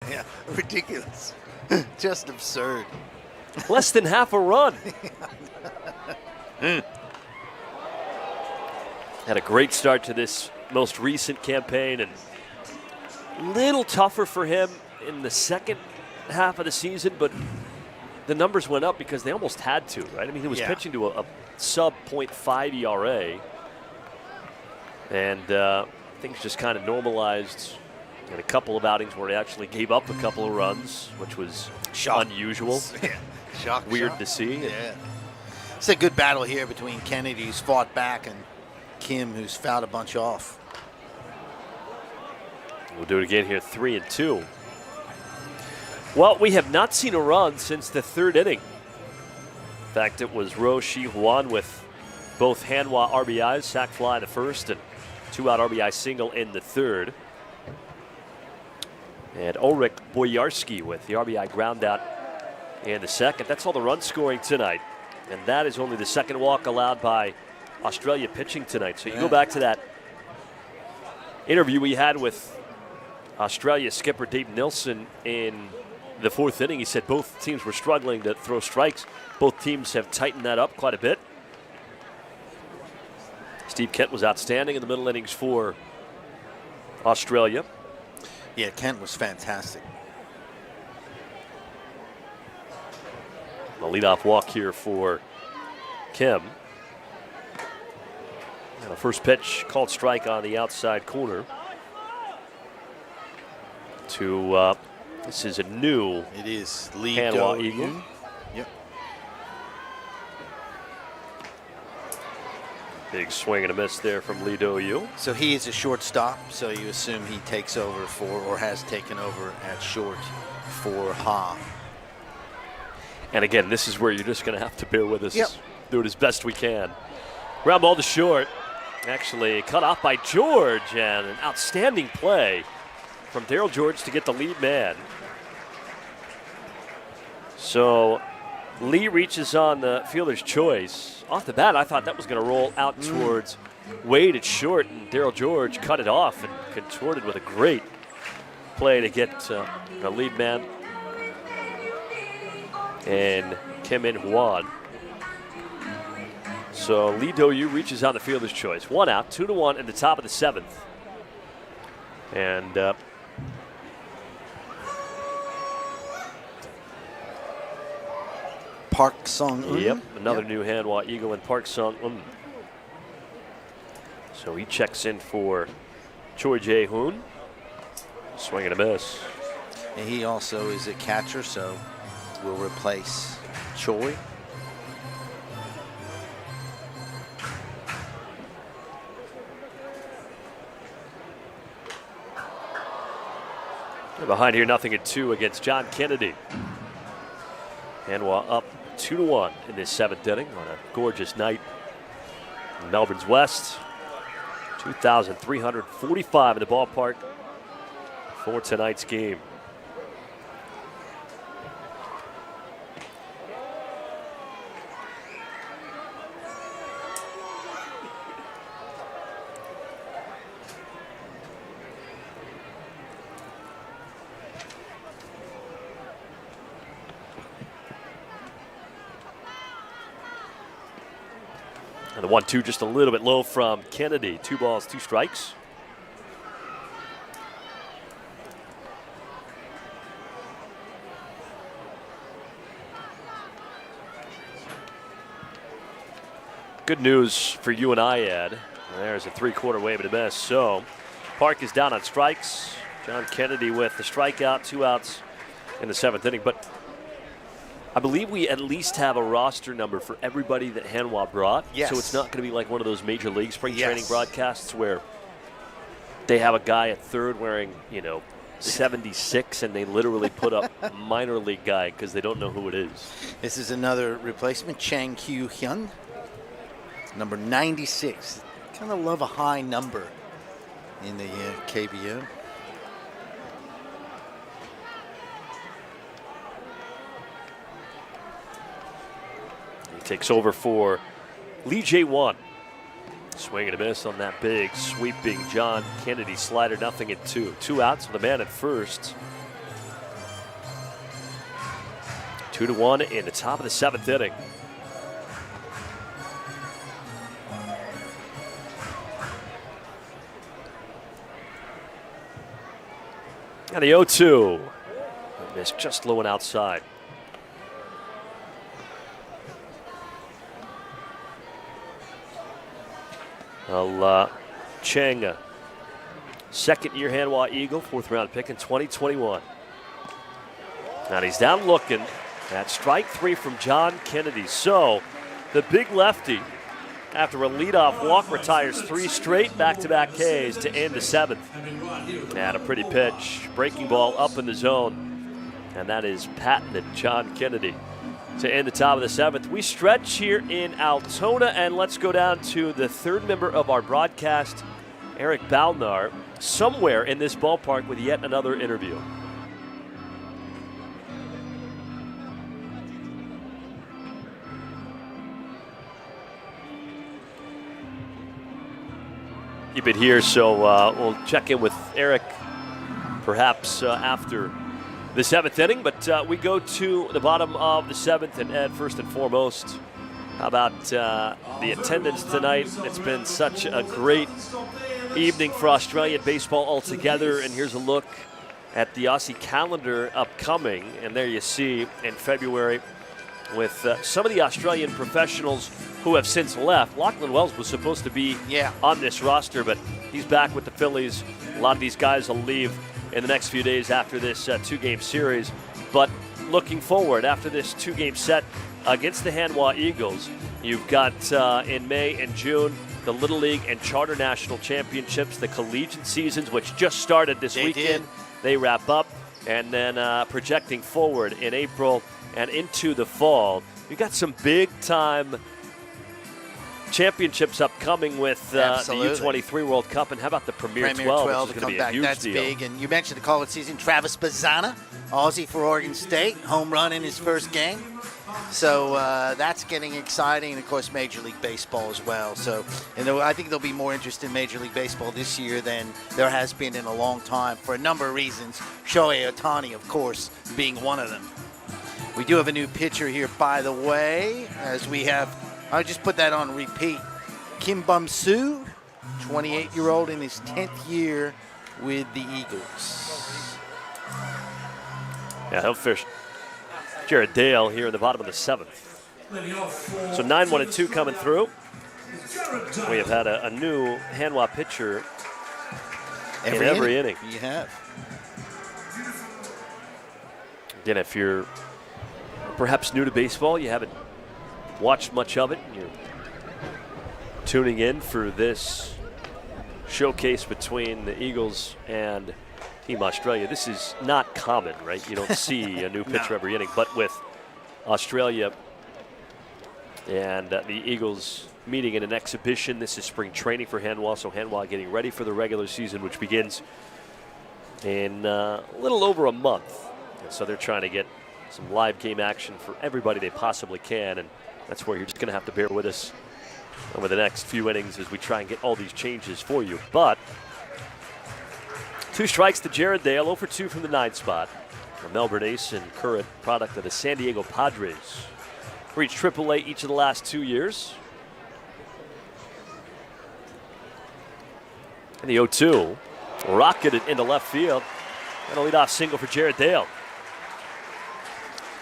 Yeah, ridiculous. Just absurd. Less than half a run. Had a great start to this most recent campaign, and a little tougher for him in the second half of the season, but the numbers went up because they almost had to, right? I mean, he was pitching to a sub .5 ERA, and things just kind of normalized in a couple of outings where he actually gave up a couple of runs, which was unusual. Yeah. Weird to see. Yeah. It's a good battle here between Kennedy, who's fought back, and Kim, who's fouled a bunch off. We'll do it again here, 3-2. Well, we have not seen a run since the third inning. In fact, it was Ro Shi-Huan with both Hanwha RBIs, sac fly in the first, and 2-out RBI single in the third. And Ulrich Boyarsky with the RBI ground out in the second. That's all the run scoring tonight. And that is only the second walk allowed by Australia pitching tonight. So you go back to that interview we had with Australia skipper Dave Nilsson in the fourth inning. He said both teams were struggling to throw strikes. Both teams have tightened that up quite a bit. Steve Kent was outstanding in the middle innings for Australia. Yeah, Kent was fantastic. A leadoff walk here for Kim. And the first pitch called strike on the outside corner. To this is a new It is Lee Hanwha Eagle. Yep. Big swing and a miss there from Lee Do-Yu. So he is a shortstop, so you assume he takes over for, or has taken over at short for Ha. And again, this is where you're just going to have to bear with us. Yep. Do it as best we can. Ground ball to short. Actually cut off by George, and an outstanding play from Daryl George to get the lead man. So Lee reaches on the fielder's choice. Off the bat, I thought that was going to roll out towards Wade at short, and Daryl George cut it off and contorted with a great play to get a lead man and Kim In-Hwan. So Lee Do-Yu reaches on the fielder's choice. 1 out, 2-1 in the top of the seventh. And Park Sung-un. Yep, another new Hanwha Eagle in Park Sung-un. So he checks in for Choi Jae-hoon. Swing and a miss. And he also is a catcher, so will replace Choi. They're behind here, 0-2 against John Kennedy. Hanwha up 2-1 in this seventh inning on a gorgeous night in Melbourne's West. 2,345 in the ballpark for tonight's game. And the 1-2 just a little bit low from Kennedy. 2 balls, 2 strikes. Good news for you and I, Ed. There's a 3/4 wave and a miss. So Park is down on strikes. John Kennedy with the strikeout, 2 outs in the seventh inning. But I believe we at least have a roster number for everybody that Hanwha brought. Yes. So it's not going to be like one of those major league spring training broadcasts where they have a guy at third wearing, 76, and they literally put up a minor league guy because they don't know who it is. This is another replacement, Chang Kyu-hyun, number 96. Kind of love a high number in the KBO. Takes over for Lee Jae-won. Swing and a miss on that big sweeping John Kennedy slider. 0-2. 2 outs with a man at first. 2-1 in the top of the 7th inning. And the 0-2. Missed just low and outside. Well, Chang, second-year Hanwha Eagle, 4th-round pick in 2021. And he's down looking at strike 3 from John Kennedy. So the big lefty, after a leadoff walk, retires 3 straight back-to-back Ks to end the 7th. And a pretty pitch, breaking ball up in the zone, and that is patented John Kennedy to end the top of the 7th. We stretch here in Altona, and let's go down to the 3rd member of our broadcast, Eric Balnar, somewhere in this ballpark with yet another interview. Keep it here, so we'll check in with Eric perhaps after the 7th inning, but we go to the bottom of the 7th, and Ed, first and foremost, how about the attendance tonight? It's been such a great evening for Australian baseball altogether, and here's a look at the Aussie calendar upcoming, and there you see in February with some of the Australian professionals who have since left. Lachlan Wells was supposed to be on this roster, but he's back with the Phillies. A lot of these guys will leave in the next few days after this 2-game series. But looking forward, after this 2-game set against the Hanwha Eagles, you've got in May and June the Little League and Charter National Championships, the collegiate seasons, which just started this weekend. They wrap up, and then projecting forward in April and into the fall, you've got some big-time championships upcoming with the U23 World Cup, and how about the Premier 12, which is going to be a huge That's deal. big, and you mentioned the college season. Travis Bazzana, Aussie for Oregon State, home run in his first game. So that's getting exciting, and of course Major League Baseball as well. So, and I think there'll be more interest in Major League Baseball this year than there has been in a long time for a number of reasons. Shohei Ohtani, of course, being one of them. We do have a new pitcher here, by the way, as we have, I'll just put that on repeat. Kim Bum-Soo, 28-year-old in his 10th year with the Eagles. Yeah, he'll fish Jared Dale here in the bottom of the 7th. So 9-1-2 coming through. We have had a new Hanwha pitcher in every inning. You have. Again, if you're perhaps new to baseball, you haven't watched much of it, you're tuning in for this showcase between the Eagles and Team Australia. This is not common, right? You don't see a new pitcher every inning, but with Australia and the Eagles meeting in an exhibition, this is spring training for Hanwha, so Hanwha getting ready for the regular season, which begins in a little over a month. And so they're trying to get some live game action for everybody they possibly can, and that's where you're just going to have to bear with us over the next few innings as we try and get all these changes for you. But 2 strikes to Jared Dale, 0 for 2 from the 9th spot. A Melbourne ace and current product of the San Diego Padres. Reached AAA each of the last 2 years. And the 0-2 rocketed into left field. And a leadoff single for Jared Dale.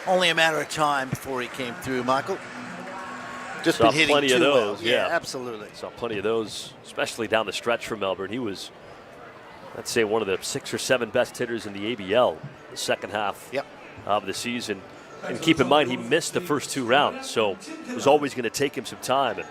Only a matter of time before he came through, Michael. Just Saw been hitting plenty of too those, well. yeah. Absolutely. Saw plenty of those, especially down the stretch for Melbourne. He was, I'd say, one of the 6 or 7 best hitters in the ABL the second half of the season. And keep in mind, he missed the first 2 rounds, so it was always going to take him some time. And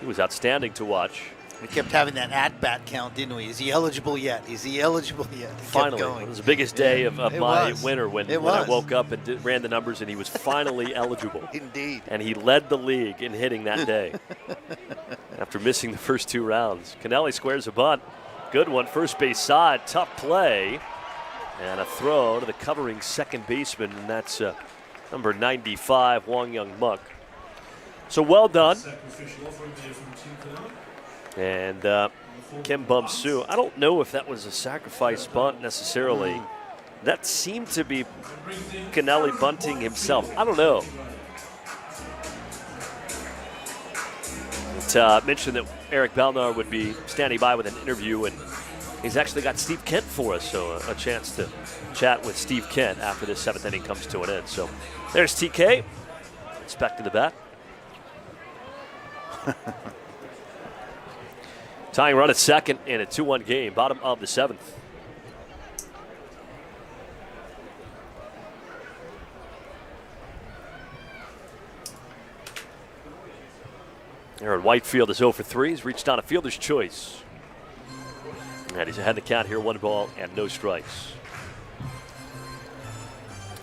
he was outstanding to watch. We kept having that at-bat count, didn't we? Is he eligible yet? Is he eligible yet? Finally, it was the biggest day of my winter when I woke up and ran the numbers, and he was finally eligible. Indeed. And he led the league in hitting that day after missing the first 2 rounds. Kennelly squares a bunt. Good one, first base side, tough play. And a throw to the covering second baseman, and that's number 95, Wong Young Muk. So well done. And Kim Bum-Soo, I don't know if that was a sacrifice bunt necessarily, That seemed to be Kennelly Bunting himself. I don't know. It mentioned that Eric Belnar would be standing by with an interview, and he's actually got Steve Kent for us, so a chance to chat with Steve Kent after this 7th inning comes to an end. So there's TK, inspecting the bat. Tying run at second in a 2-1 game, bottom of the 7th. Aaron Whitefield is 0 for 3. He's reached on a fielder's choice. And he's ahead in the count here, 1 ball and no strikes.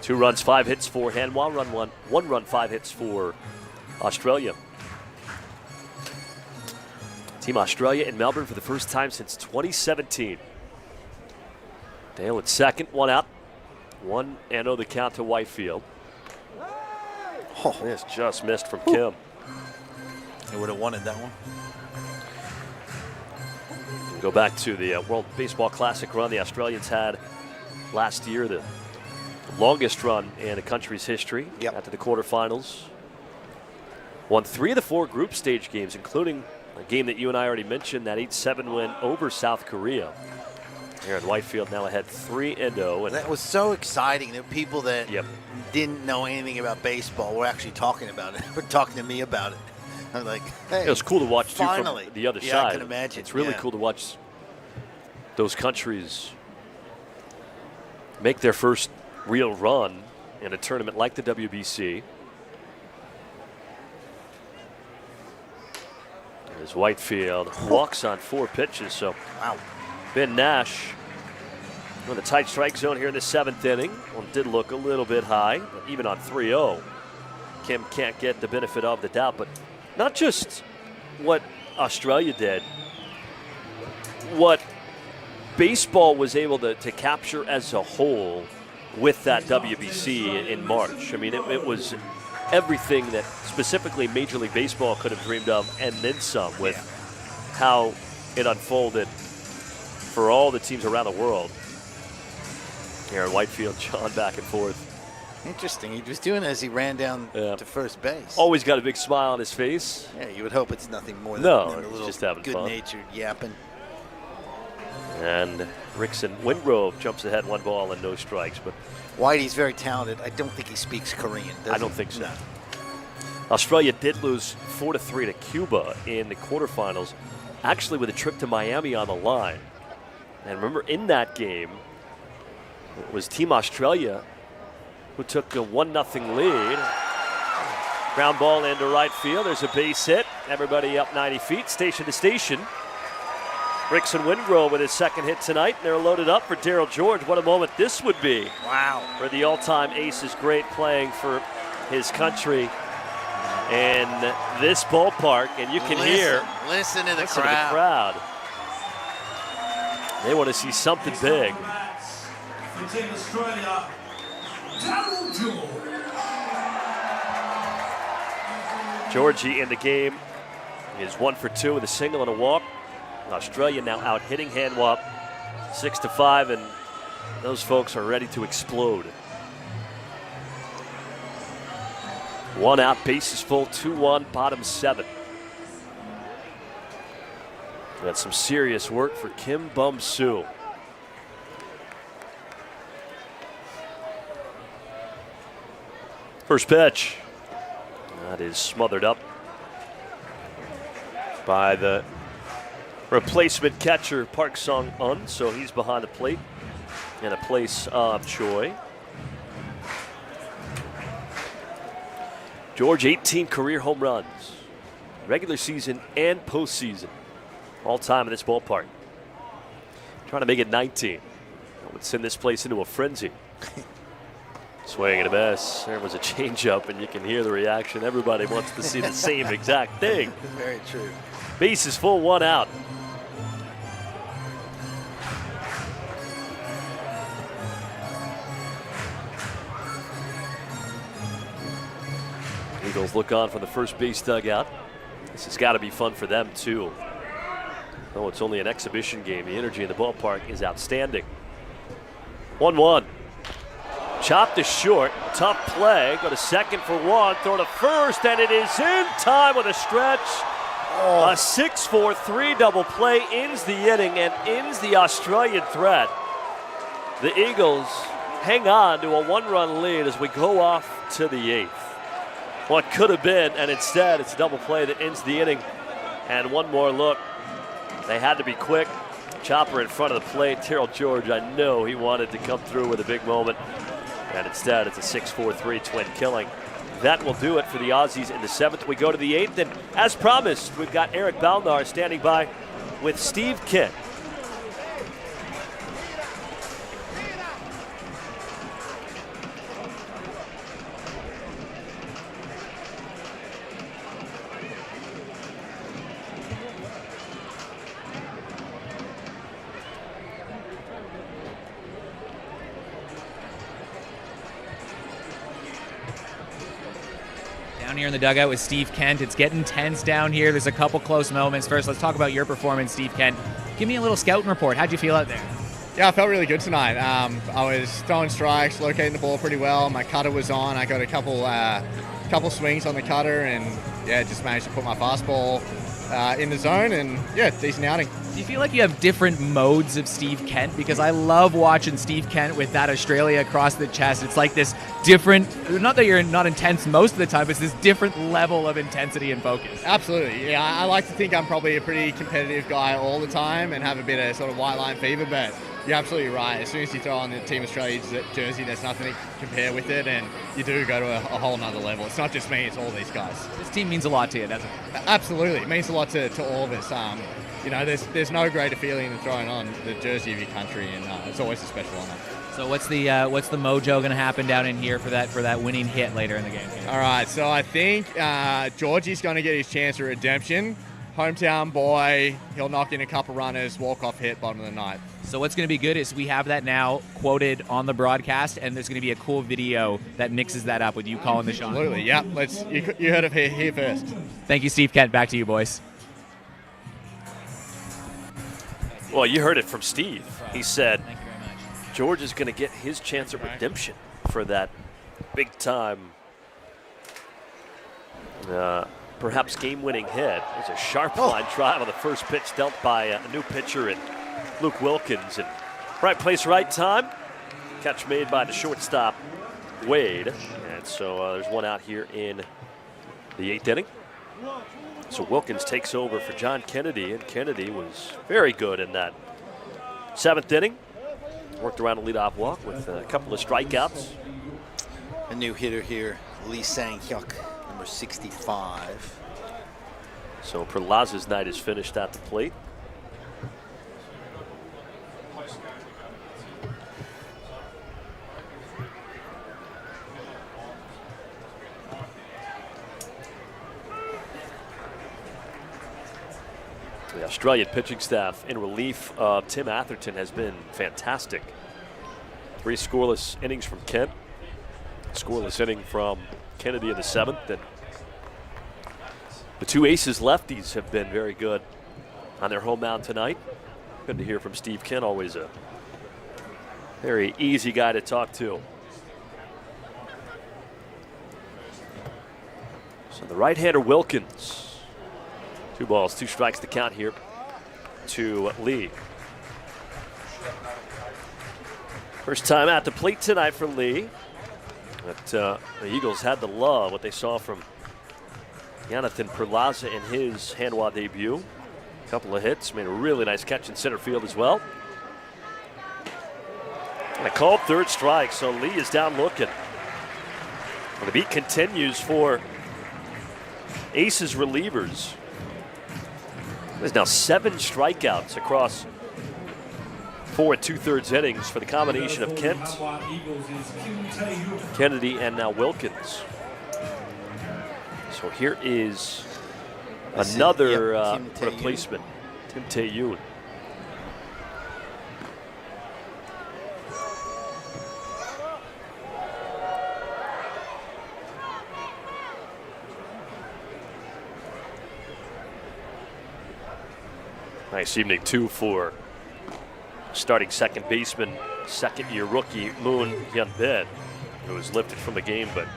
2 runs, 5 hits for Hanwha. 1 run, 5 hits for Australia. Team Australia in Melbourne for the first time since 2017. Dale at second, 1 out. 1-0 the count to Whitefield. Oh, this just missed from Kim. They would have wanted that one. Go back to the World Baseball Classic run the Australians had last year, the longest run in the country's history. Yep. After the quarterfinals. Won 3 of the 4 group stage games, including a game that you and I already mentioned, that 8-7 win over South Korea. Aaron Whitefield now ahead 3-0. That was so exciting that people that Yep. didn't know anything about baseball were actually talking about it. Were talking to me about it. I'm like, hey, It was cool to watch too finally. from the other Yeah, side. I can imagine. It's really Yeah. cool to watch those countries make their first real run in a tournament like the WBC. As Whitefield walks on 4 pitches, so wow. Ben Nash in the tight strike zone here in the 7th inning. One did look a little bit high, but even on 3-0, Kim can't get the benefit of the doubt. But not just what Australia did, what baseball was able to capture as a whole with that WBC in March. I mean, it was everything that specifically Major League Baseball could have dreamed of, and then some, with how it unfolded for all the teams around the world. Aaron Whitefield, John, back and forth. Interesting. He was doing it as he ran down to first base. Always got a big smile on his face. Yeah, you would hope it's nothing more than, No, than a he's little just having fun. good-natured yapping. And Rickson Wingrove jumps ahead, 1 ball and no strikes. But Whitey's very talented. I don't think he speaks Korean. Does I don't he? think so. No. Australia did lose 4-3 to Cuba in the quarterfinals, actually with a trip to Miami on the line. And remember, in that game, it was Team Australia who took a 1-0 lead. Ground ball into right field. There's a base hit. Everybody up 90 feet, station to station. Rickson Wingrove with his 2nd hit tonight. They're loaded up for Darryl George. What a moment this would be. Wow. For the all-time ace is great, playing for his country in this ballpark. And you can hear Listen to the listen crowd. to the crowd. They want to see something big. For Team Australia, Darryl George. Georgie in the game is 1 for 2 with a single and a walk. Australia now out hitting Hanwha 6-5, and those folks are ready to explode. 1 out, bases full, 2-1, bottom 7. That's some serious work for Kim Bum-Soo. First pitch. That is smothered up by the replacement catcher Park Sung-un, so he's behind the plate in a place of Choi. George, 18 career home runs, regular season and postseason, all time in this ballpark. Trying to make it 19. That would send this place into a frenzy. Swing and a miss. There was a changeup, and you can hear the reaction. Everybody wants to see the same exact thing. Very true. Base is full, 1 out. Eagles look on from the first base dugout. This has got to be fun for them, too. Though it's only an exhibition game, the energy in the ballpark is outstanding. 1-1. Chopped to short, tough play, go to second for one, throw to first, and it is in time with a stretch. A 6-4-3 double play ends the inning and ends the Australian threat. The Eagles hang on to a 1-run lead as we go off to the 8th. What could have been, and instead it's a double play that ends the inning. And one more look. They had to be quick. Chopper in front of the plate. Terrell George, I know he wanted to come through with a big moment. And instead it's a 6-4-3 twin killing. That will do it for the Aussies in the 7th. We go to the 8th, and as promised, we've got Eric Balnar standing by with Steve Kent. Down here in the dugout with Steve Kent. It's getting tense down here. There's a couple close moments. First, let's talk about your performance, Steve Kent. Give me a little scouting report. How'd you feel out there? Yeah, I felt really good tonight. I was throwing strikes, locating the ball pretty well. My cutter was on. I got a couple swings on the cutter, and yeah, just managed to put my fastball in the zone, and yeah, decent outing. Do you feel like you have different modes of Steve Kent? Because I love watching Steve Kent with that Australia across the chest. It's like this different, not that you're not intense most of the time, but it's this different level of intensity and focus. Absolutely. Yeah, I like to think I'm probably a pretty competitive guy all the time and have a bit of sort of white line fever, but you're absolutely right. As soon as you throw on the Team Australia jersey, there's nothing to compare with it, and you do go to a whole nother level. It's not just me, it's all these guys. This team means a lot to you, doesn't it? Absolutely. It means a lot to all of us. You know, there's no greater feeling than throwing on the jersey of your country, and it's always a special honor. So what's the mojo going to happen down in here for that winning hit later in the game? All right, so I think Georgie's going to get his chance of redemption. Hometown boy, he'll knock in a couple runners, walk-off hit, bottom of the ninth. So what's going to be good is we have that now quoted on the broadcast, and there's going to be a cool video that mixes that up with you calling the shot. Absolutely, yeah. You heard it here first. Thank you, Steve Kent. Back to you, boys. Well, you heard it from Steve. He said Thank you very much. George is going to get his chance at redemption for that big-time, perhaps game-winning hit. It's a sharp line drive on the first pitch dealt by a new pitcher in Luke Wilkins. And right place, right time. Catch made by the shortstop, Wade. And so there's one out here in the 8th inning. So Wilkins takes over for John Kennedy, and Kennedy was very good in that 7th inning. Worked around a leadoff walk with a couple of strikeouts. A new hitter here, Lee Sang-hyuk, number 65. So Perlaza's night is finished at the plate. The Australian pitching staff in relief of Tim Atherton has been fantastic. 3 scoreless innings from Kent, scoreless inning from Kennedy in the 7th, and the 2 aces lefties have been very good on their home mound tonight. Good to hear from Steve Kent, always a very easy guy to talk to. So the right-hander Wilkins. 2 balls, 2 strikes to count here to Lee. First time at the plate tonight for Lee. But the Eagles had to love what they saw from Jonathan Perlaza in his Hanwha debut. A couple of hits, made a really nice catch in center field as well. And a called 3rd strike, so Lee is down looking. And the beat continues for Aces relievers. There's now 7 strikeouts across 4 2/3 innings for the combination of Kent, Kennedy, and now Wilkins. So here is another replacement, Tim Tae-yoon. Nice evening, too, for starting second baseman, second-year rookie Moon Hyun-bin. who was lifted from the game, but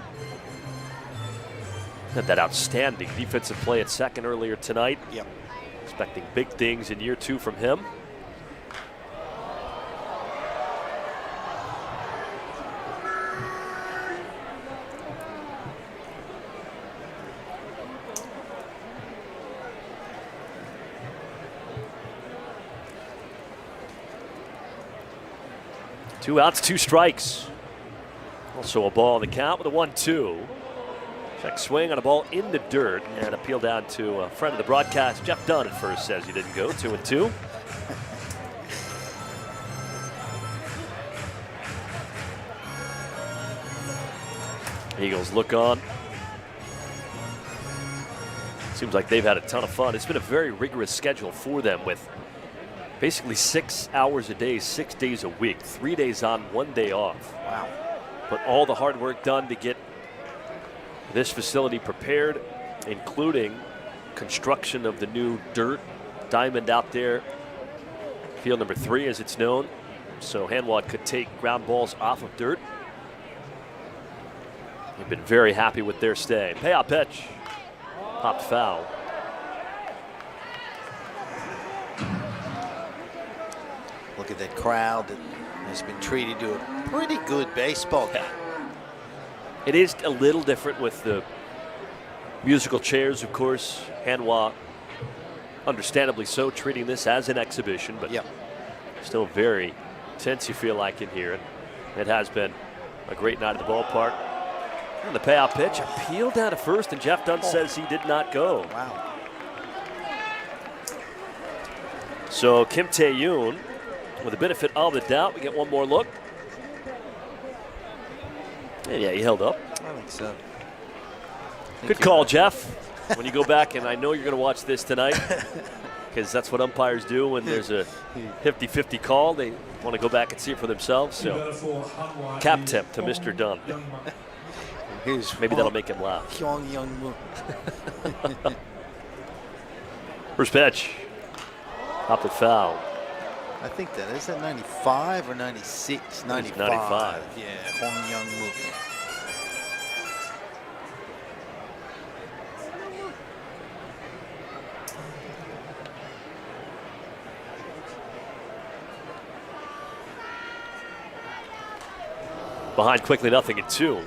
had that outstanding defensive play at second earlier tonight. Yep. Expecting big things in year 2 from him. Two outs, 2 strikes. Also a ball on the count with a 1-2. Check swing on a ball in the dirt and appeal down to a friend of the broadcast. Jeff Dunn at first says he didn't go. 2-2. Eagles look on. Seems like they've had a ton of fun. It's been a very rigorous schedule for them with basically 6 hours a day, 6 days a week, 3 days on, 1 day off. Wow. But all the hard work done to get this facility prepared, including construction of the new dirt diamond out there, field number 3 as it's known. So Hanwha could take ground balls off of dirt. They've been very happy with their stay. Payout pitch. Popped foul. Look at that crowd that has been treated to a pretty good baseball game. It is a little different with the musical chairs, of course. Hanwha, understandably so, treating this as an exhibition, but Yep. still very tense, you feel like, in here. And it has been a great night at the ballpark. And the payout pitch, appealed down to first, and Jeff Dunn says he did not go. Wow. So Kim Tae-yoon, with the benefit of the doubt, we get one more look. And yeah, he held up. I think so. Good call, Jeff. When you go back, and I know you're going to watch this tonight, because that's what umpires do when there's a 50-50 call. They want to go back and see it for themselves. So cap tip to Mr. Dunn. Maybe that'll make him laugh. First pitch. Popped it foul. I think that is that 95 or 96? 95. 95. Yeah, Hwang Young-woo. Behind quickly, 0-2.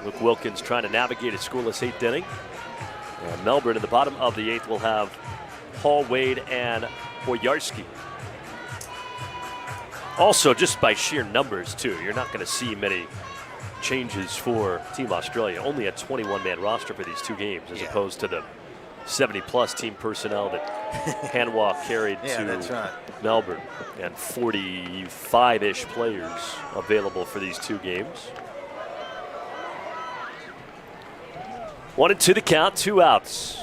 Luke Wilkins trying to navigate a scoreless 8th inning. And Melbourne in the bottom of the 8th will have Hall, Wade, and Boyarski. Also, just by sheer numbers, too, you're not going to see many changes for Team Australia. Only a 21-man roster for these 2 games, as opposed to the 70-plus team personnel that Hanwha carried to that's right. Melbourne, and 45-ish players available for these 2 games. 1-2 the count, 2 outs.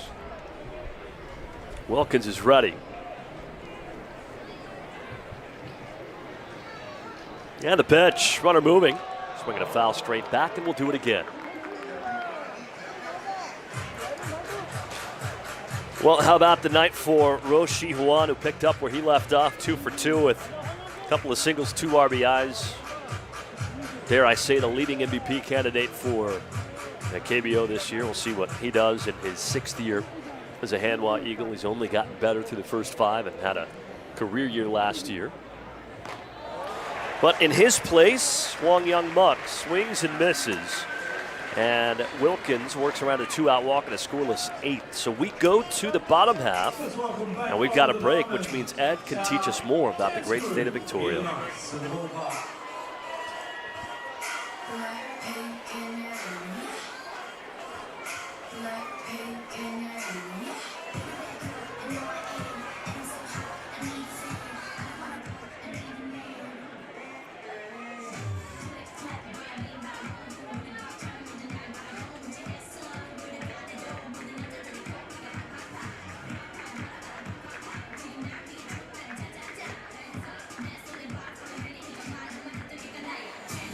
Wilkins is ready. And the pitch, runner moving. Swinging a foul straight back, and we'll do it again. Well, how about the night for Roshi Hwan, who picked up where he left off, 2 for 2 with a couple of singles, 2 RBIs. Dare I say, the leading MVP candidate for KBO this year. We'll see what he does in his 6th year as a Hanwha Eagle. He's only gotten better through the first 5 and had a career year last year. But in his place, Hwang Young-muk swings and misses. And Wilkins works around a 2-out walk and a scoreless 8. So we go to the bottom half, and we've got a break, which means Ed can teach us more about the great state of Victoria.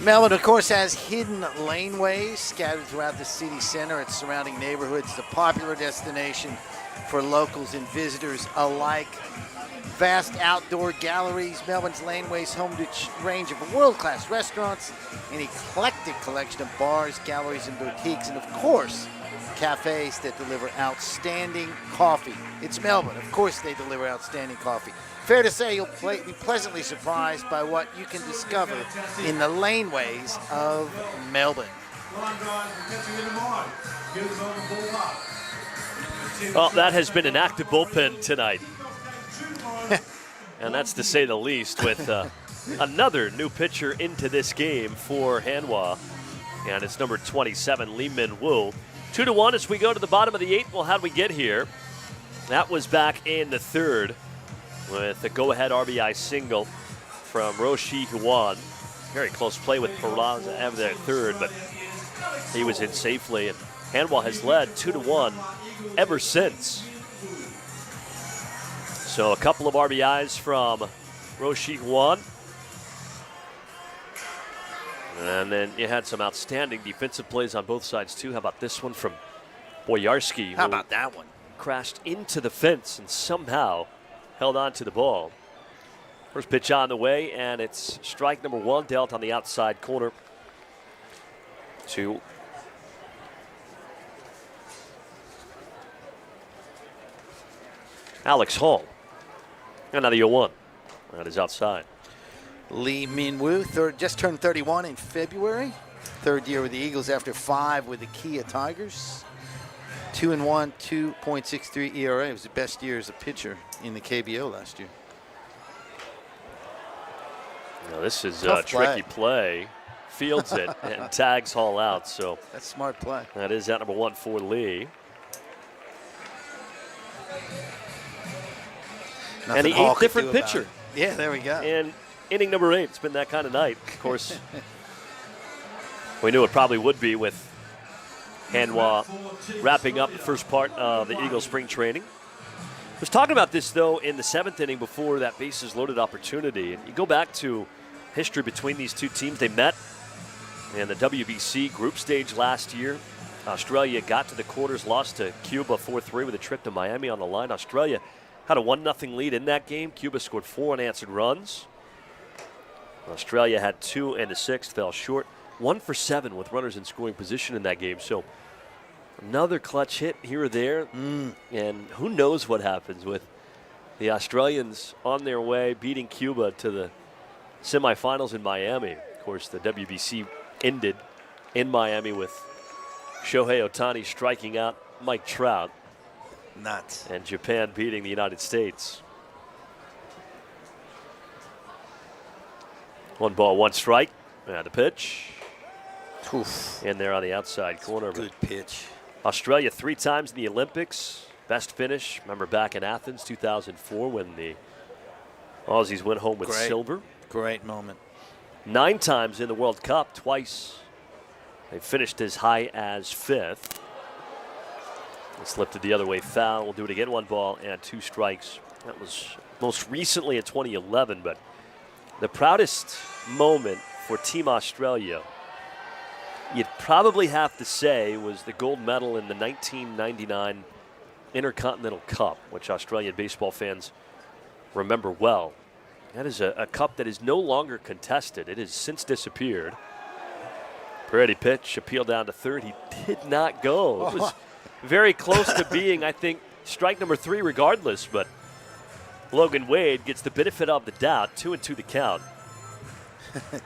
Melbourne, of course, has hidden laneways scattered throughout the city center and surrounding neighborhoods. It's a popular destination for locals and visitors alike. vast outdoor galleries, Melbourne's laneways home to a range of world-class restaurants, an eclectic collection of bars, galleries, and boutiques, and of course, cafes that deliver outstanding coffee. It's Melbourne. Of course they deliver outstanding coffee. Fair to say you'll be pleasantly surprised by what you can discover in the laneways of Melbourne. Well, that has been an active bullpen tonight. And that's to say the least, with another new pitcher into this game for Hanwha. And it's number 27, Lee Min-woo. 2-1 as we go to the bottom of the 8th. Well, how'd we get here? That was back in the 3rd with a go-ahead RBI single from Roshi Hwan. Very close play with Peraza at the 3rd, but he was in safely. And Hanwha has led 2-1 ever since. So a couple of RBIs from Roshi Hwan. And then you had some outstanding defensive plays on both sides, too. How about this one from Boyarski? How about that one? Crashed into the fence and somehow held on to the ball. First pitch on the way, and it's strike number 1 dealt on the outside corner to Alex Hall. Another 0-1. That is outside. Lee Min-woo, just turned 31 in February. 3rd year with the Eagles after 5 with the Kia Tigers. 2-1, 2.63 ERA. It was the best year as a pitcher in the KBO last year. Now this is a tricky play. Fields it and tags Hall out. So that's smart play. That is out number 1 for Lee. Nothing and the 8th different pitcher. Yeah, there we go. And inning number 8. It's been that kind of night. Of course, we knew it probably would be with Hanwha wrapping up the first part of the Eagles spring training. I was talking about this, though, in the 7th inning before that bases loaded opportunity. And you go back to history between these two teams. They met in the WBC group stage last year. Australia got to the quarters, lost to Cuba 4-3 with a trip to Miami on the line. Australia had a 1-0 lead in that game. Cuba scored 4 unanswered runs. Australia had 2 in the 6th, fell short. 1 for 7 with runners in scoring position in that game. So another clutch hit here or there. And who knows what happens with the Australians on their way beating Cuba to the semifinals in Miami. Of course, the WBC ended in Miami with Shohei Ohtani striking out Mike Trout. Nuts. And Japan beating the United States. 1 ball, 1 strike. And the pitch. Oof. In there on the outside corner. Good pitch. Australia 3 times in the Olympics. Best finish, remember back in Athens, 2004, when the Aussies went home with silver. Great moment. 9 times in the World Cup, twice. They finished as high as 5th. They slipped it the other way, foul. We'll do it again, 1 ball and 2 strikes. That was most recently in 2011, but the proudest moment for Team Australia, you'd probably have to say, was the gold medal in the 1999 Intercontinental Cup, which Australian baseball fans remember well. That is a cup that is no longer contested. It has since disappeared. Pretty pitch, appeal down to 3rd. He did not go. It was very close to being, I think, strike number 3 regardless, but Logan Wade gets the benefit of the doubt. 2-2 the count.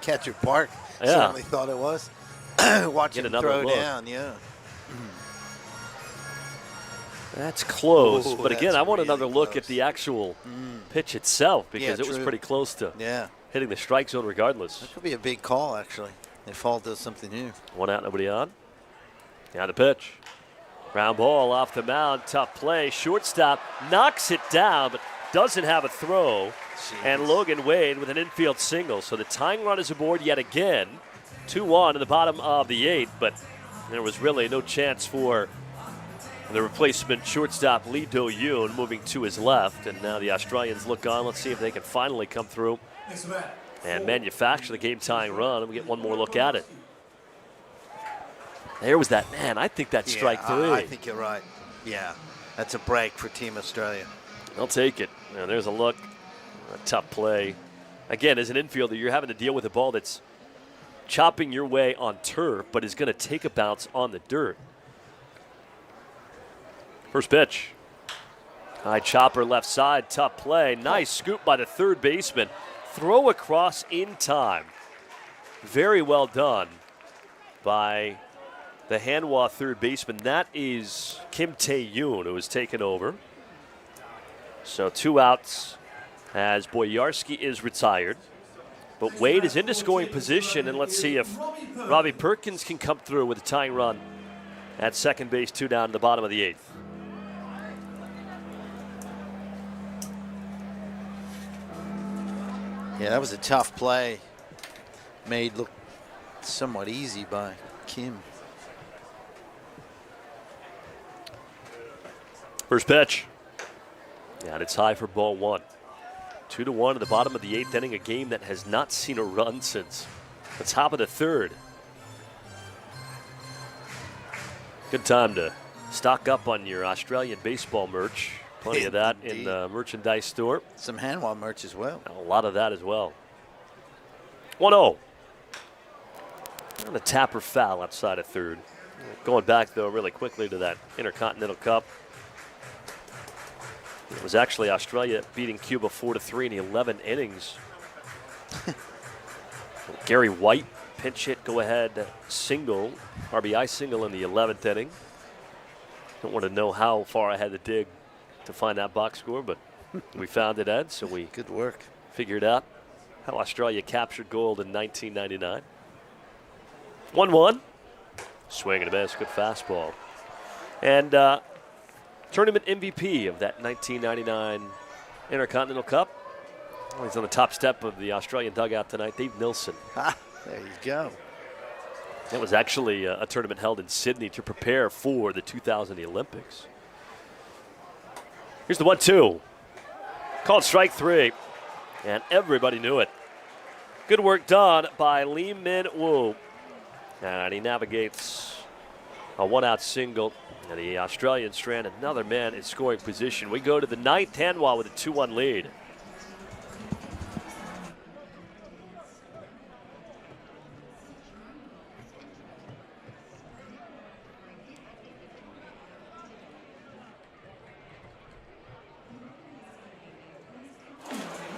Catcher Park certainly thought it was. Watch him throw down, That's close. Ooh, but again, I want really another look close. at the actual pitch itself, because it was pretty close to hitting the strike zone regardless. That could be a big call, actually, if Hall does something here. 1 out, nobody on. Now the pitch. Ground ball off the mound. Tough play. Shortstop knocks it down, but doesn't have a throw. Jeez. And Logan Wade with an infield single. So the tying run is aboard yet again. 2-1 in the bottom of the 8th, but there was really no chance for the replacement shortstop Lee Do-yoon moving to his left. And now the Australians look on. Let's see if they can finally come through and manufacture the game-tying run. And we get one more look at it. There was that, man, I think that's strike 3. I think you're right. Yeah, that's a break for Team Australia. They'll take it. Now there's a look A tough play. Again, as an infielder, you're having to deal with a ball that's chopping your way on turf, but is going to take a bounce on the dirt. First pitch. High chopper left side, tough play. Nice scoop by the third baseman. Throw across in time. Very well done by the Hanwha third baseman. That is Kim Tae-yoon, who has taken over. So 2 outs as Boyarski is retired. But Wade is into scoring position, and let's see if Robbie Perkins can come through with a tying run at second base, 2 down in the bottom of the 8th. Yeah, that was a tough play. Made look somewhat easy by Kim. First pitch. And it's high for ball 1. 2-1 in the bottom of the 8th inning, a game that has not seen a run since the top of the 3rd. Good time to stock up on your Australian baseball merch. Plenty of that in the merchandise store. Some Hanwha merch as well. A lot of that as well. 1-0. And a tapper foul outside of 3rd. Going back, though, really quickly to that Intercontinental Cup. It was actually Australia beating Cuba 4-3 in the 11 innings. Gary White, pinch hit, go ahead single, RBI single in the 11th inning. Don't want to know how far I had to dig to find that box score, but we found it, Ed, so we Good work. figured out how Australia captured gold in 1999. 1-1. Swing and a miss, good fastball. And tournament MVP of that 1999 Intercontinental Cup. Well, he's on the top step of the Australian dugout tonight, Dave Nilsson. There you go. It was actually a tournament held in Sydney to prepare for the 2000 Olympics. Here's the 1-2. Called strike 3, and everybody knew it. Good work done by Lee Min-woo. And he navigates a 1-out single. And the Australian strand, another man in scoring position. We go to the 9th, Hanwha with a 2-1 lead.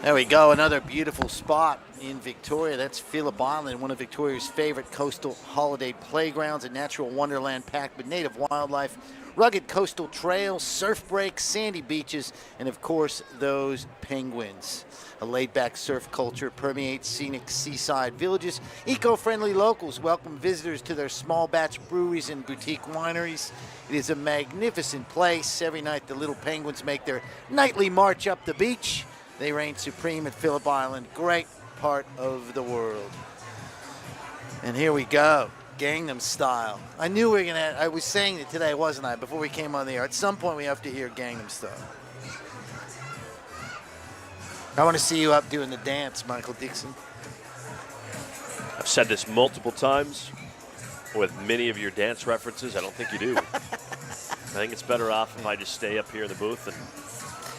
There we go, another beautiful spot in Victoria. That's Phillip Island, one of Victoria's favorite coastal holiday playgrounds, a natural wonderland packed with native wildlife, rugged coastal trails, surf breaks, sandy beaches, and of course, those penguins. A laid-back surf culture permeates scenic seaside villages. Eco-friendly locals welcome visitors to their small batch breweries and boutique wineries. It is a magnificent place. Every night, the little penguins make their nightly march up the beach. They reign supreme at Phillip Island, great part of the world. And here we go, Gangnam Style. I knew we were gonna, I was saying it today, wasn't I, before we came on the air. At some point we have to hear Gangnam Style. I want to see you up doing the dance, Michael Dixon. I've said this multiple times with many of your dance references. I don't think you do. I think it's better off if I just stay up here in the booth and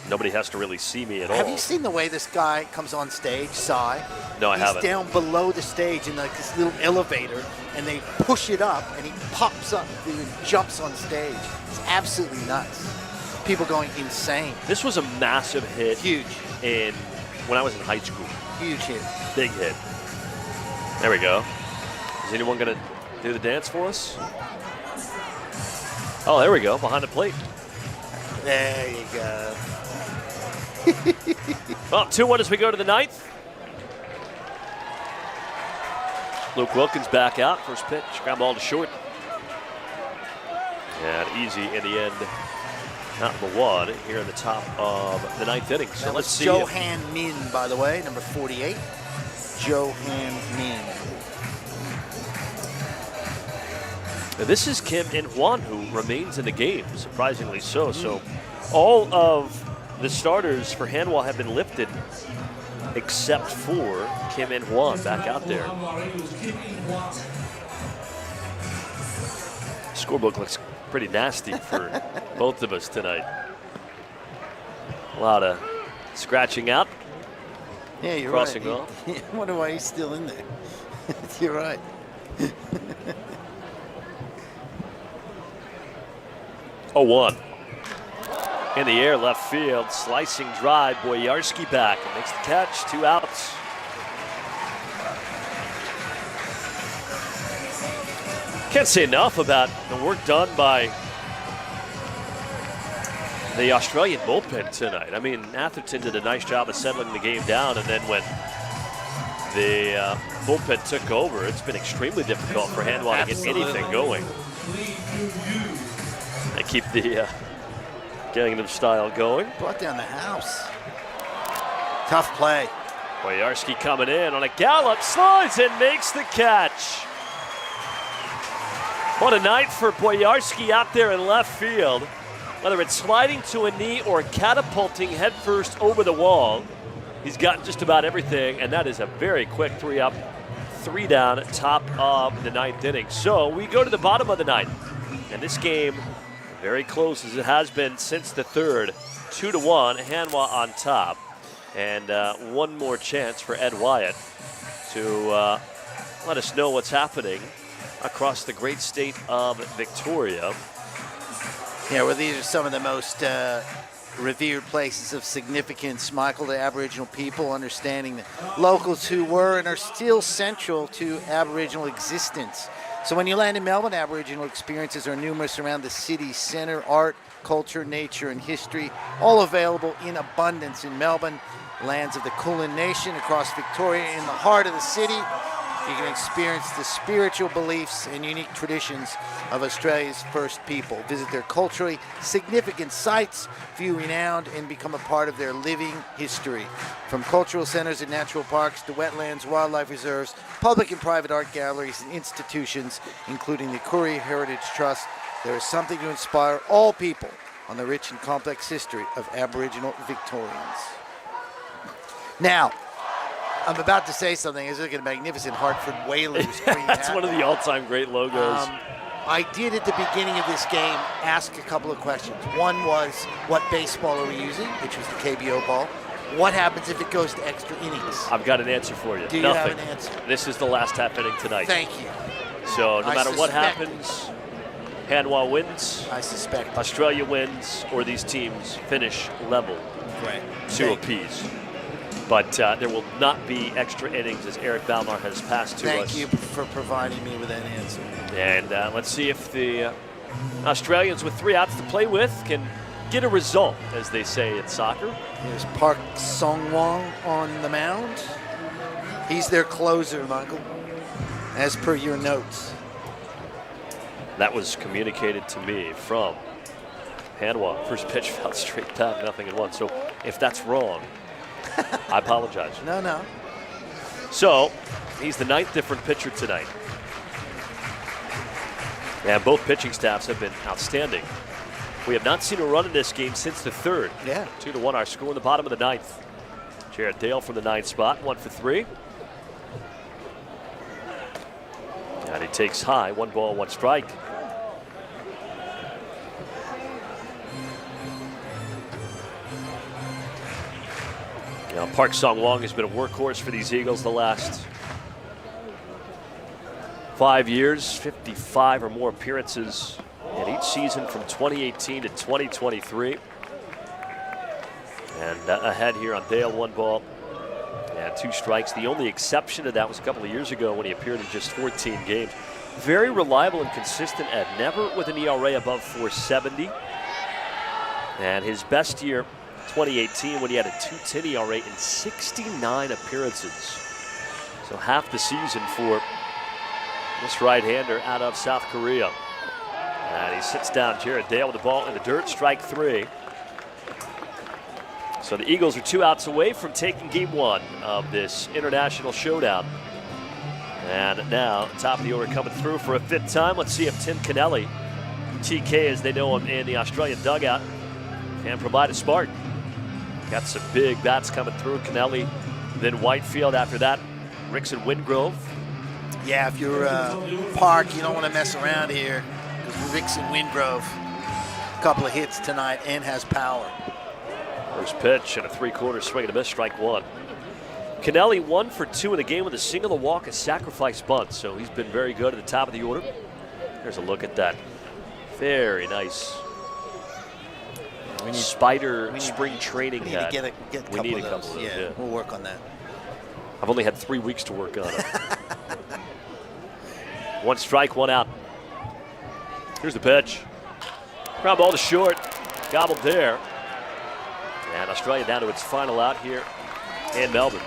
nobody has to really see me at all. Have you seen the way this guy comes on stage, Cy? No, I haven't. He's down below the stage in like this little elevator, and they push it up, and he pops up and jumps on stage. It's absolutely nuts. People going insane. This was a massive hit. Huge. When I was in high school. Huge hit. Big hit. There we go. Is anyone going to do the dance for us? Oh, there we go, behind the plate. There you go. Well, 2-1 as we go to the 9th. Luke Wilkins back out. First pitch, ground ball to short. And easy in the end. Not number 1 here in the top of the 9th inning. So let's see. Johan Min, by the way, number 48. Johan Min. Now, this is Kim In-hwan, who remains in the game, surprisingly so. So all of the starters for Hanwha have been lifted except for Kim In-hwan back out there. Scorebook looks pretty nasty for both of us tonight. A lot of scratching out. Yeah, you're crossing right. off. I wonder why he's still in there. You're right. 0-1. In the air, left field, slicing drive. Boyarski back and makes the catch. 2 outs. Can't say enough about the work done by the Australian bullpen tonight. I mean, Atherton did a nice job of settling the game down, and then when the bullpen took over, it's been extremely difficult for Hanwha to get anything going. They keep the Gangnam style going. Brought down the house. Tough play. Boyarski coming in on a gallop, slides and makes the catch. What a night for Boyarski out there in left field. Whether it's sliding to a knee or catapulting headfirst over the wall, he's gotten just about everything, and that is a very quick 3 up, 3 down, top of the 9th inning. So we go to the bottom of the 9th, and this game very close as it has been since the 3rd. 2-1, Hanwha on top, and one more chance for Ed Wyatt to let us know what's happening across the great state of Victoria. Yeah, well, these are some of the most revered places of significance, Michael, to Aboriginal people, understanding that locals who were and are still central to Aboriginal existence. So when you land in Melbourne, Aboriginal experiences are numerous around the city's center: art, culture, nature, and history, all available in abundance in Melbourne, lands of the Kulin Nation across Victoria. In the heart of the city, you can experience the spiritual beliefs and unique traditions of Australia's first people. Visit their culturally significant sites, view renowned, and become a part of their living history. From cultural centers and natural parks to wetlands, wildlife reserves, public and private art galleries, and institutions, including the Koori Heritage Trust, there is something to inspire all people on the rich and complex history of Aboriginal Victorians. Now, I'm about to say something. I was looking at a magnificent Hartford Whalers. That's one of the all-time great logos. I did at the beginning of this game ask a couple of questions. One was, what baseball are we using, which was the KBO ball. What happens if it goes to extra innings? I've got an answer for you. Do you Nothing. have an answer? This is the last half inning tonight. Thank you. So no I matter what suspected. happens, Hanwha wins, I suspect. Australia wins, or these teams finish level, Right. 2 apiece. But there will not be extra innings, as Eric Balmar has passed to us. Thank you for providing me with that answer. And let's see if the Australians with 3 outs to play with can get a result, as they say in soccer. Here's Park Song-wong on the mound. He's their closer, Michael, as per your notes. That was communicated to me from Hanwha. First pitch felt straight back, 0-1. So if that's wrong, I apologize. No. So he's the 9th different pitcher tonight. And both pitching staffs have been outstanding. We have not seen a run in this game since the 3rd. Yeah. 2-1 our score in the bottom of the 9th. Jared Dale from the 9th spot, 1 for 3. And he takes high, 1 ball, 1 strike. Now, Park Song-wong has been a workhorse for these Eagles the last 5 years, 55 or more appearances in each season from 2018 to 2023. And ahead here on Dale, 1 ball and 2 strikes. The only exception to that was a couple of years ago when he appeared in just 14 games. Very reliable and consistent at never with an ERA above 470. And his best year, 2018, when he had a 2.10 ERA in 69 appearances. So half the season for this right-hander out of South Korea. And he sits down Jared Dale with the ball in the dirt, strike 3. So the Eagles are 2 outs away from taking game 1 of this international showdown. And now, top of the order coming through for a 5th time. Let's see if Tim Kennelly, TK as they know him in the Australian dugout, can provide a spark. Got some big bats coming through. Kennelly, then Whitefield after that. Rickson Wingrove. Yeah, if you're Park, you don't want to mess around here, because Rickson Wingrove, a couple of hits tonight and has power. First pitch and a 3/4 swing and a miss, strike 1. Kennelly 1 for 2 in the game with a single, a walk, a sacrifice bunt. So he's been very good at the top of the order. There's a look at that. Very nice. Spider spring training We need hat. to get a couple of those. Yeah, we'll work on that. I've only had 3 weeks to work on it. 1 strike, 1 out. Here's the pitch. Ground ball to short. Gobbled there. And Australia down to its final out here in Melbourne.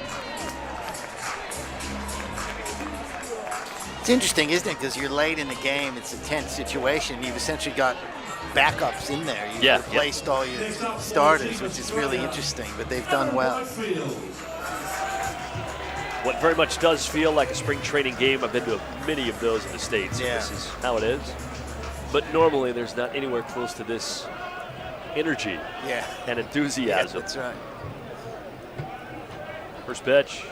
It's interesting, isn't it? Because you're late in the game. It's a tense situation. You've essentially got backups in there. You've replaced all your starters, which is really interesting. But they've done well. What very much does feel like a spring training game. I've been to many of those in the States. Yeah. This is how it is. But normally there's not anywhere close to this energy and enthusiasm. Yeah, that's right. First pitch.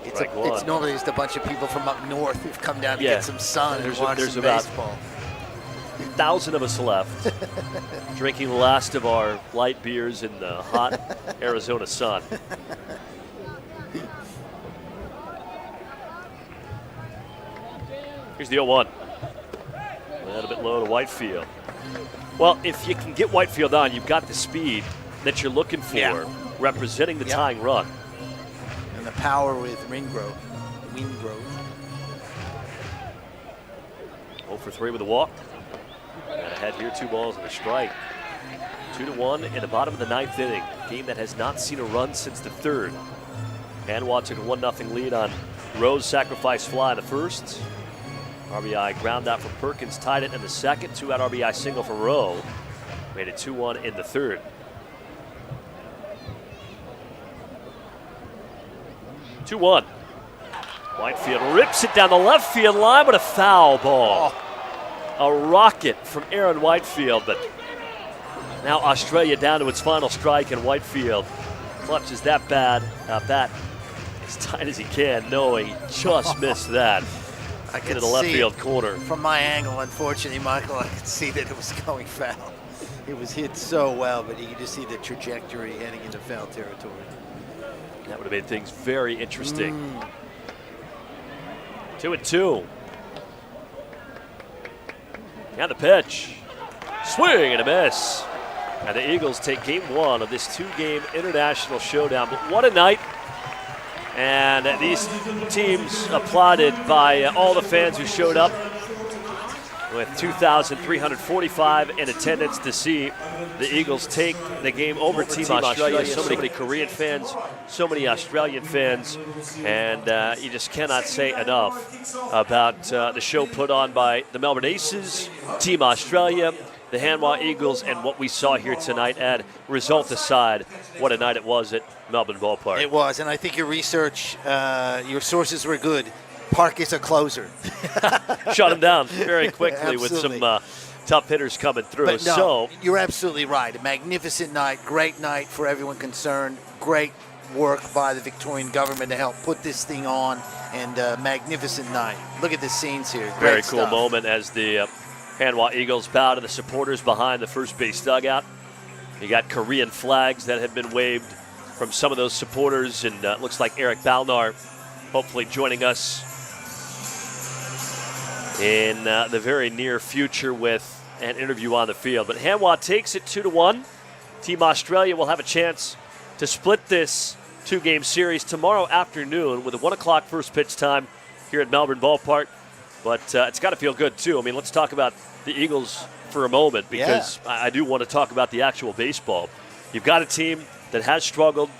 It's normally just a bunch of people from up north who've come down to get some sun and watch some baseball. 1,000 of us left, drinking the last of our light beers in the hot Arizona sun. Here's the 0-1. A little bit low to Whitefield. Well, if you can get Whitefield on, you've got the speed that you're looking for, representing the tying run. And the power with Wingrove. 0 for 3 with a walk. And ahead here, 2 balls and a strike. 2-1 in the bottom of the 9th inning. Game that has not seen a run since the 3rd. Hanwha took a 1-0 lead on Rowe's sacrifice fly in the first. RBI ground out for Perkins, tied it in the second. 2-out RBI single for Rowe. Made it 2-1 in the third. Whitefield rips it down the left field line, but a foul ball. A rocket from Aaron Whitefield, but now Australia down to its final strike, and Whitefield clutches that bat as tight as he can, knowing he just missed that. I could into the left field corner. From my angle, unfortunately, Michael, I could see that it was going foul. It was hit so well, but you could just see the trajectory heading into foul territory. That would have made things very interesting. 2-2. And the pitch. Swing and a miss. And the Eagles take game 1 of this 2-game international showdown. But what a night. And these teams applauded by all the fans who showed up, with 2,345 in attendance to see the Eagles take the game over Team Australia. So many Korean fans, so many Australian fans, and you just cannot say enough about the show put on by the Melbourne Aces, Team Australia, the Hanwha Eagles, and what we saw here tonight. And result aside, what a night it was at Melbourne Ballpark. It was, and I think your research, your sources were good. Park is a closer. Shut him down very quickly with some tough hitters coming through. But no, you're absolutely right. A magnificent night, great night for everyone concerned. Great work by the Victorian government to help put this thing on, and magnificent night. Look at the scenes here. Great Very cool stuff. moment as the Hanwha Eagles bow to the supporters behind the first base dugout. You got Korean flags that have been waved from some of those supporters, and it looks like Eric Balnar hopefully joining us in the very near future with an interview on the field. But Hanwha takes it 2-1. Team Australia will have a chance to split this 2-game series tomorrow afternoon with a 1 o'clock first pitch time here at Melbourne Ballpark. But it's got to feel good, too. I mean, let's talk about the Eagles for a moment, because I do want to talk about the actual baseball. You've got a team that has struggled,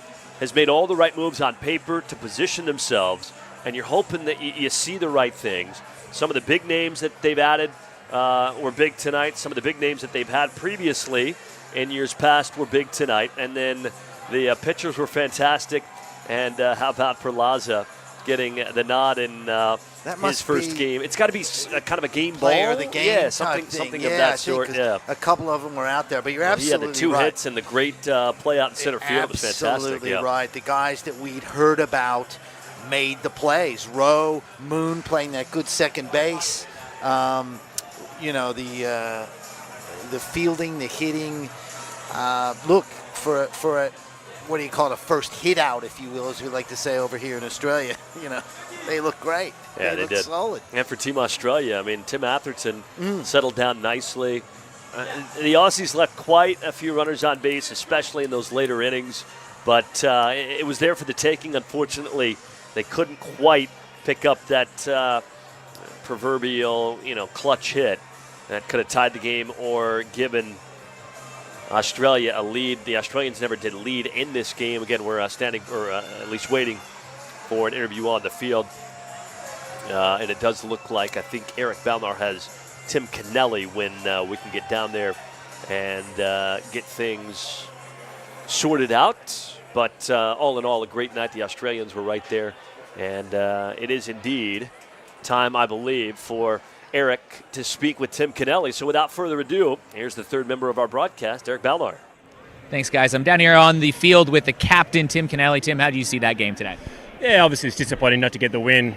has made all the right moves on paper to position themselves, and you're hoping that you see the right things. Some of the big names that they've added were big tonight. Some of the big names that they've had previously in years past were big tonight. And then the pitchers were fantastic. And how about Perlaza getting the nod in his first game? It's got to be kind of a game player ball. Of the game, something of that sort. Yeah, a couple of them were out there, but you're absolutely right. He had the 2 hits and the great play out in center field. It was fantastic. Absolutely right. The guys that we'd heard about made the plays. Rowe, Moon playing that good second base. You know, the fielding, the hitting. Look, for what do you call it, a first hit out, if you will, as we like to say over here in Australia. They look great. Yeah, they look did. solid. And for Team Australia, I mean, Tim Atherton settled down nicely. The Aussies left quite a few runners on base, especially in those later innings. But it was there for the taking. Unfortunately, they couldn't quite pick up that proverbial, clutch hit that could have tied the game or given Australia a lead. The Australians never did lead in this game. Again, we're standing, or at least waiting for an interview on the field. And it does look like, I think Eric Balnar has Tim Kennelly when we can get down there and get things sorted out. But all in all, a great night. The Australians were right there. And it is indeed time, I believe, for Eric to speak with Tim Kennelly. So without further ado, here's the third member of our broadcast, Eric Balnar. Thanks, guys. I'm down here on the field with the captain, Tim Kennelly. Tim, how do you see that game today? Yeah, obviously it's disappointing not to get the win.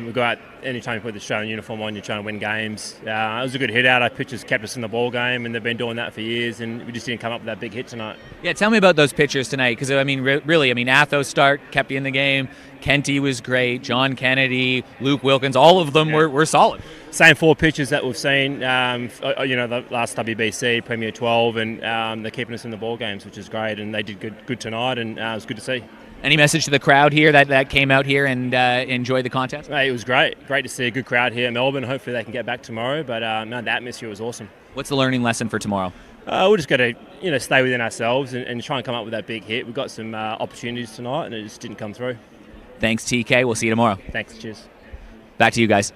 We go out anytime you put the Australian uniform on, you're trying to win games. It was a good hit out. Our pitchers kept us in the ball game, and they've been doing that for years, and we just didn't come up with that big hit tonight. Yeah, tell me about those pitchers tonight, because, really, Atho Stark kept you in the game. Kenty was great. John Kennedy, Luke Wilkins, all of them were solid. Same four pitchers that we've seen, the last WBC, Premier 12, and they're keeping us in the ball games, which is great, and they did good tonight, and it was good to see. Any message to the crowd here that came out here and enjoyed the contest? It was great. Great to see a good crowd here in Melbourne. Hopefully they can get back tomorrow, but the atmosphere was awesome. What's the learning lesson for tomorrow? We're just got to stay within ourselves and try and come up with that big hit. We've got some opportunities tonight, and it just didn't come through. Thanks, TK. We'll see you tomorrow. Thanks. Cheers. Back to you guys.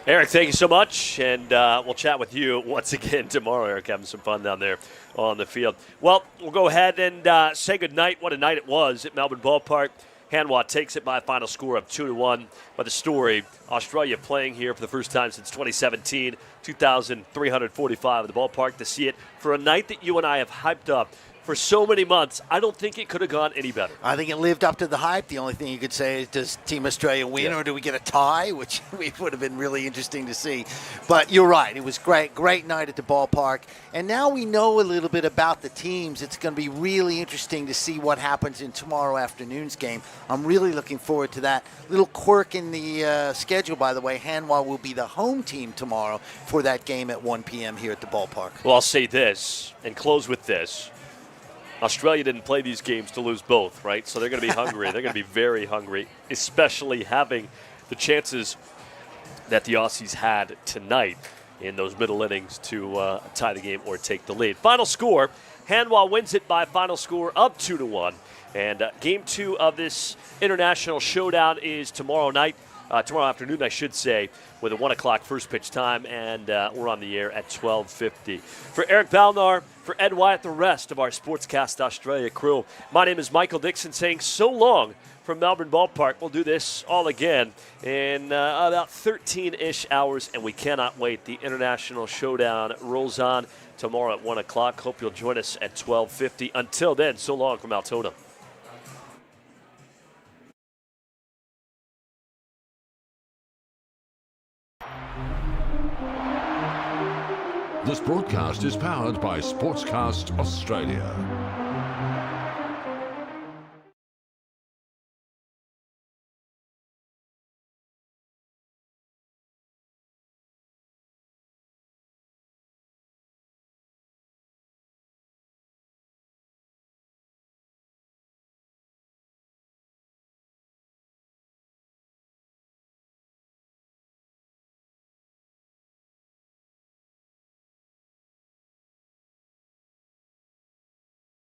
Eric, thank you so much, and we'll chat with you once again tomorrow. Eric, having some fun down there on the field. Well, we'll go ahead and say goodnight. What a night it was at Melbourne Ballpark. Hanwha takes it by a final score of 2-1. But the story, Australia playing here for the first time since 2017, 2,345 at the ballpark to see it for a night that you and I have hyped up for so many months. I don't think it could have gone any better. I think it lived up to the hype. The only thing you could say is, does Team Australia win or do we get a tie, which would have been really interesting to see. But you're right. It was great night at the ballpark. And now we know a little bit about the teams. It's going to be really interesting to see what happens in tomorrow afternoon's game. I'm really looking forward to that. Little quirk in the schedule, by the way. Hanwha will be the home team tomorrow for that game at 1 p.m. here at the ballpark. Well, I'll say this and close with this. Australia didn't play these games to lose both, right? So they're going to be hungry. They're going to be very hungry, especially having the chances that the Aussies had tonight in those middle innings to tie the game or take the lead. Final score, Hanwha wins it by a final score of 2-1. And game 2 of this international showdown is tomorrow afternoon, I should say, with a 1 o'clock first pitch time, and we're on the air at 12:50. For Eric Balnar, for Ed Wyatt, the rest of our Sportscast Australia crew, my name is Michael Dixon saying so long from Melbourne Ballpark. We'll do this all again in about 13-ish hours, and we cannot wait. The international showdown rolls on tomorrow at 1 o'clock. Hope you'll join us at 12:50. Until then, so long from Altona. This broadcast is powered by Sportscast Australia.